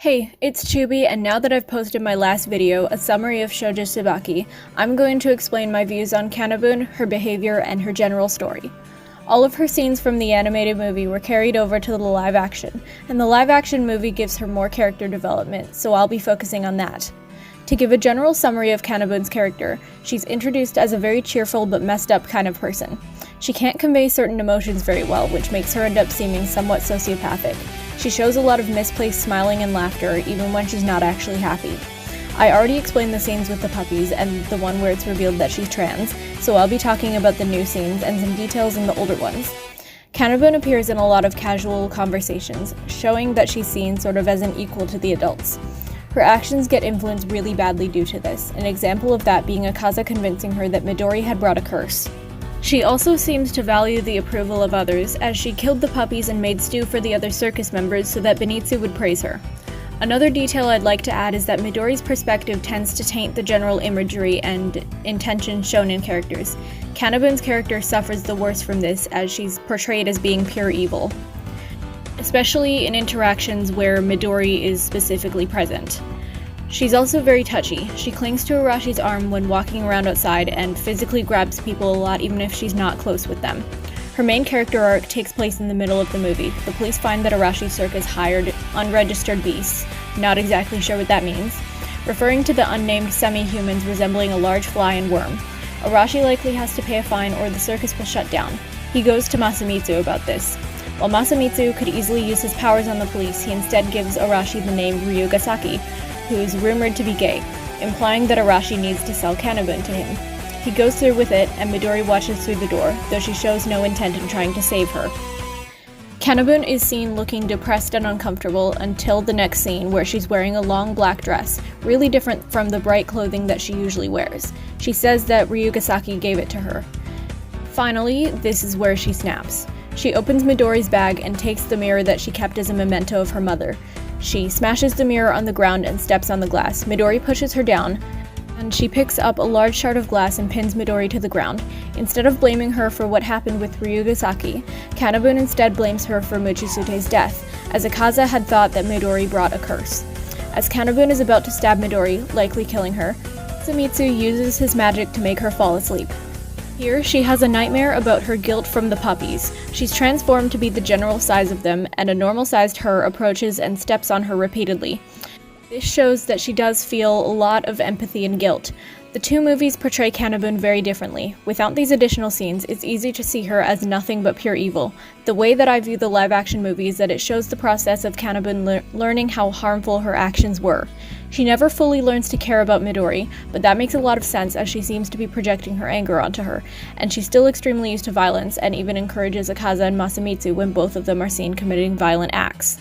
Hey, it's Chubi, and now that I've posted my last video, a summary of Shoujo Tsubaki, I'm going to explain my views on Kanabun, her behavior, and her general story. All of her scenes from the animated movie were carried over to the live action, and the live action movie gives her more character development, so I'll be focusing on that. To give a general summary of Kanabun's character, she's introduced as a very cheerful but messed up kind of person. She can't convey certain emotions very well, which makes her end up seeming somewhat sociopathic. She shows a lot of misplaced smiling and laughter, even when she's not actually happy. I already explained the scenes with the puppies and the one where it's revealed that she's trans, so I'll be talking about the new scenes and some details in the older ones. Kanabun appears in a lot of casual conversations, showing that she's seen sort of as an equal to the adults. Her actions get influenced really badly due to this, an example of that being Akaza convincing her that Midori had brought a curse. She also seems to value the approval of others, as she killed the puppies and made stew for the other circus members so that Benitsu would praise her. Another detail I'd like to add is that Midori's perspective tends to taint the general imagery and intentions shown in characters. Kanabun's character suffers the worst from this, as she's portrayed as being pure evil, especially in interactions where Midori is specifically present. She's also very touchy. She clings to Arashi's arm when walking around outside and physically grabs people a lot even if she's not close with them. Her main character arc takes place in the middle of the movie. The police find that Arashi Circus hired unregistered beasts, not exactly sure what that means, referring to the unnamed semi-humans resembling a large fly and worm. Arashi likely has to pay a fine or the circus will shut down. He goes to Masamitsu about this. While Masamitsu could easily use his powers on the police, he instead gives Arashi the name Ryugasaki, who is rumored to be gay, implying that Arashi needs to sell Kanabun to him. He goes through with it, and Midori watches through the door, though she shows no intent in trying to save her. Kanabun is seen looking depressed and uncomfortable until the next scene, where she's wearing a long black dress, really different from the bright clothing that she usually wears. She says that Ryugasaki gave it to her. Finally, this is where she snaps. She opens Midori's bag and takes the mirror that she kept as a memento of her mother. She smashes the mirror on the ground and steps on the glass. Midori pushes her down, and she picks up a large shard of glass and pins Midori to the ground. Instead of blaming her for what happened with Ryugasaki, Kanabun instead blames her for Mochisute's death, as Akaza had thought that Midori brought a curse. As Kanabun is about to stab Midori, likely killing her, Samitsu uses his magic to make her fall asleep. Here, she has a nightmare about her guilt from the puppies. She's transformed to be the general size of them, and a normal-sized her approaches and steps on her repeatedly. This shows that she does feel a lot of empathy and guilt. The two movies portray Kanabun very differently. Without these additional scenes, it's easy to see her as nothing but pure evil. The way that I view the live-action movie is that it shows the process of Kanabun learning how harmful her actions were. She never fully learns to care about Midori, but that makes a lot of sense as she seems to be projecting her anger onto her, and she's still extremely used to violence and even encourages Akaza and Masamitsu when both of them are seen committing violent acts.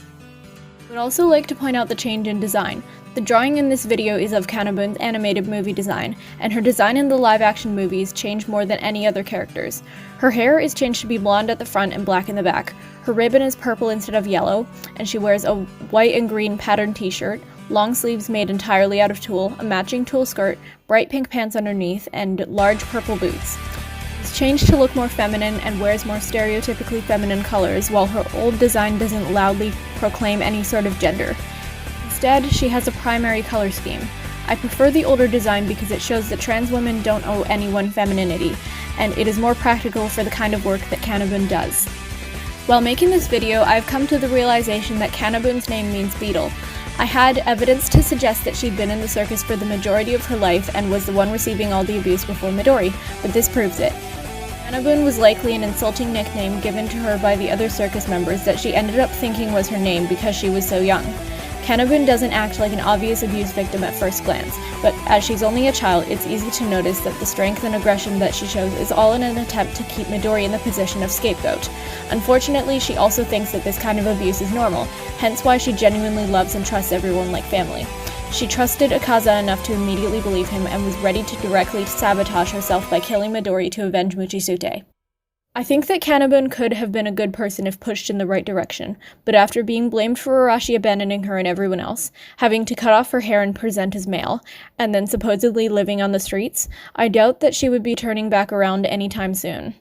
I would also like to point out the change in design. The drawing in this video is of Kanabun's animated movie design, and her design in the live-action movies changed more than any other characters. Her hair is changed to be blonde at the front and black in the back. Her ribbon is purple instead of yellow, and she wears a white and green patterned t-shirt, long sleeves made entirely out of tulle, a matching tulle skirt, bright pink pants underneath, and large purple boots. She's changed to look more feminine and wears more stereotypically feminine colors, while her old design doesn't loudly proclaim any sort of gender. Instead, she has a primary color scheme. I prefer the older design because it shows that trans women don't owe anyone femininity, and it is more practical for the kind of work that Kanabun does. While making this video, I've come to the realization that Kanabun's name means beetle. I had evidence to suggest that she'd been in the circus for the majority of her life and was the one receiving all the abuse before Midori, but this proves it. Kanabun was likely an insulting nickname given to her by the other circus members that she ended up thinking was her name because she was so young. Kanabun doesn't act like an obvious abuse victim at first glance, but as she's only a child, it's easy to notice that the strength and aggression that she shows is all in an attempt to keep Midori in the position of scapegoat. Unfortunately, she also thinks that this kind of abuse is normal, hence why she genuinely loves and trusts everyone like family. She trusted Akaza enough to immediately believe him and was ready to directly sabotage herself by killing Midori to avenge Mochisuke. I think that Kanabun could have been a good person if pushed in the right direction, but after being blamed for Arashi abandoning her and everyone else, having to cut off her hair and present as male, and then supposedly living on the streets, I doubt that she would be turning back around anytime soon.